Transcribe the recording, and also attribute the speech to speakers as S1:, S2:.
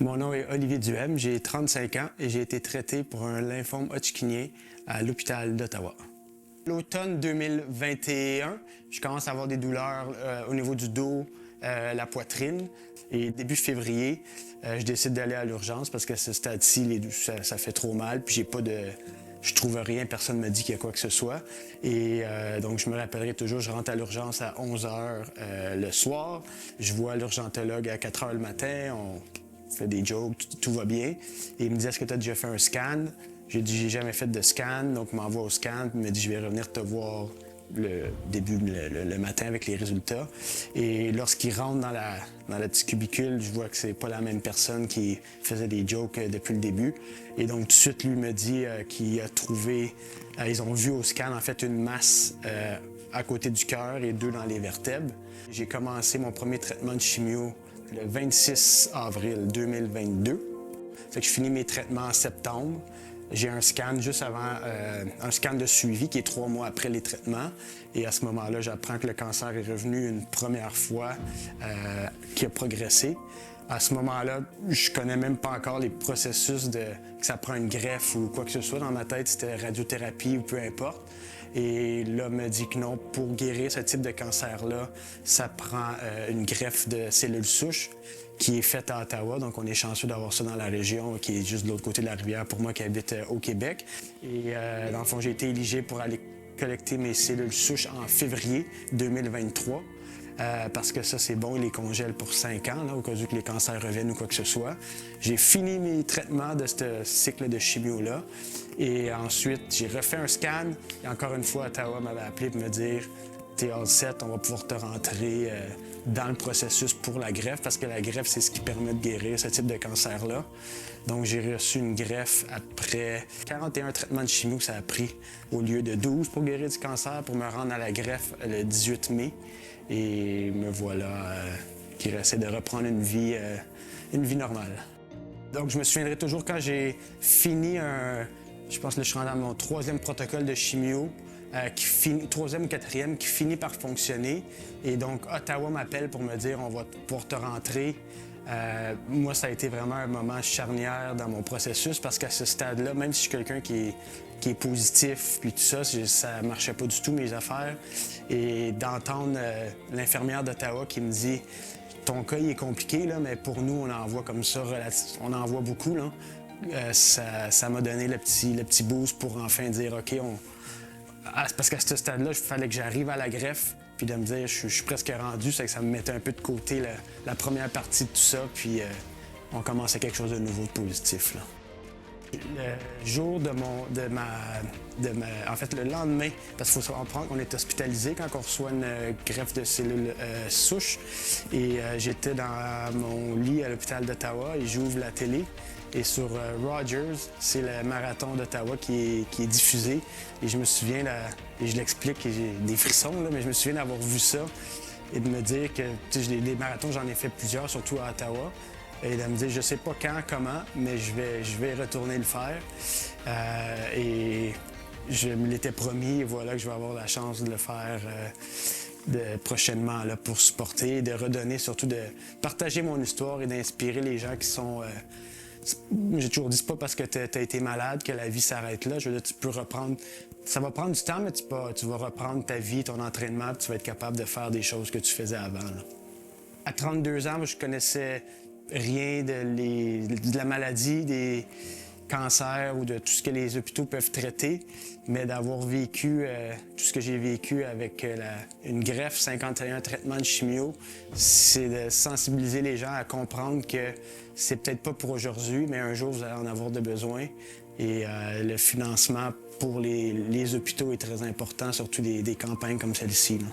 S1: Mon nom est Olivier Duhem, j'ai 35 ans et j'ai été traité pour un lymphome hodgkinien à l'hôpital d'Ottawa. L'automne 2021, je commence à avoir des douleurs au niveau du dos, la poitrine. Et début février, je décide d'aller à l'urgence parce qu'à ce stade-ci, ça fait trop mal. Puis je trouve rien, personne ne me dit qu'il y a quoi que ce soit. Et donc, je me rappellerai toujours, je rentre à l'urgence à 11 h le soir. Je vois l'urgentologue à 4 h le matin. On fait des jokes, tout va bien. Et il me dit, est-ce que tu as déjà fait un scan? J'ai dit, j'ai jamais fait de scan. Donc, il m'envoie au scan. Il me dit, je vais revenir te voir le matin avec les résultats. Et lorsqu'il rentre dans la petite cubicule, je vois que c'est pas la même personne qui faisait des jokes depuis le début. Et donc, tout de suite, lui me dit qu'il a trouvé... ils ont vu au scan, en fait, une masse à côté du cœur et 2 dans les vertèbres. J'ai commencé mon premier traitement de chimio le 26 avril 2022. Fait que je finis mes traitements en septembre. J'ai un scan juste avant, un scan de suivi qui est 3 mois après les traitements. Et à ce moment-là, j'apprends que le cancer est revenu une première fois, qui a progressé. À ce moment-là, je connais même pas encore les processus que ça prend une greffe ou quoi que ce soit. Dans ma tête, c'était radiothérapie ou peu importe. Et là, me dit que non, pour guérir ce type de cancer-là, ça prend une greffe de cellules souches qui est faite à Ottawa. Donc, on est chanceux d'avoir ça dans la région, qui est juste de l'autre côté de la rivière pour moi qui habite au Québec. Et dans le fond, j'ai été éligible pour aller collecter mes cellules souches en février 2023. Parce que ça, c'est bon, ils les congèlent pour 5 ans, là, au cas où que les cancers reviennent ou quoi que ce soit. J'ai fini mes traitements de ce cycle de chimio-là. Et ensuite, j'ai refait un scan. Et encore une fois, Ottawa m'avait appelé pour me dire « T'es all set, on va pouvoir te rentrer dans le processus pour la greffe. » Parce que la greffe, c'est ce qui permet de guérir ce type de cancer-là. Donc, j'ai reçu une greffe après 41 traitements de chimio que ça a pris, au lieu de 12 pour guérir du cancer, pour me rendre à la greffe le 18 mai. Et me voilà qui essaie de reprendre une vie normale. Donc, je me souviendrai toujours quand j'ai fini je pense que je suis rendu dans mon 3e protocole de chimio, 3e ou 4e, qui finit par fonctionner. Et donc, Ottawa m'appelle pour me dire on va pouvoir te rentrer. Moi, ça a été vraiment un moment charnière dans mon processus parce qu'à ce stade-là, même si je suis quelqu'un qui est positif, puis tout ça, ça marchait pas du tout, mes affaires. Et d'entendre l'infirmière d'Ottawa qui me dit « Ton cas, il est compliqué, là, mais pour nous, on en voit comme ça, on en voit beaucoup, là. » Ça m'a donné le petit boost pour enfin dire « OK, parce qu'à ce stade-là, il fallait que j'arrive à la greffe, puis de me dire je suis presque rendu, c'est que ça me mettait un peu de côté la première partie de tout ça, puis on commençait quelque chose de nouveau, de positif, là. Le jour en fait, le lendemain, parce qu'il faut comprendre qu'on est hospitalisé quand on reçoit une greffe de cellules souches. Et j'étais dans mon lit à l'hôpital d'Ottawa et j'ouvre la télé. Et sur Rogers, c'est le marathon d'Ottawa qui est diffusé. Et je me souviens, et je l'explique, et j'ai des frissons, là, mais je me souviens d'avoir vu ça et de me dire que des marathons, j'en ai fait plusieurs, surtout à Ottawa. Et de me dire, je sais pas quand, comment, mais je vais retourner le faire. Et je me l'étais promis, et voilà que je vais avoir la chance de le faire prochainement là, pour supporter, et de redonner, surtout de partager mon histoire et d'inspirer les gens qui sont... J'ai toujours dit, c'est pas parce que tu as été malade que la vie s'arrête là. Je veux dire, tu peux reprendre... Ça va prendre du temps, mais tu vas reprendre ta vie, ton entraînement, puis tu vas être capable de faire des choses que tu faisais avant, là. À 32 ans, moi, je connaissais rien de la maladie, des cancers ou de tout ce que les hôpitaux peuvent traiter, mais d'avoir vécu tout ce que j'ai vécu avec une greffe, 51 traitements de chimio, c'est de sensibiliser les gens à comprendre que c'est peut-être pas pour aujourd'hui, mais un jour, vous allez en avoir de besoin. Et le financement pour les hôpitaux est très important, surtout des campagnes comme celle-ci, là.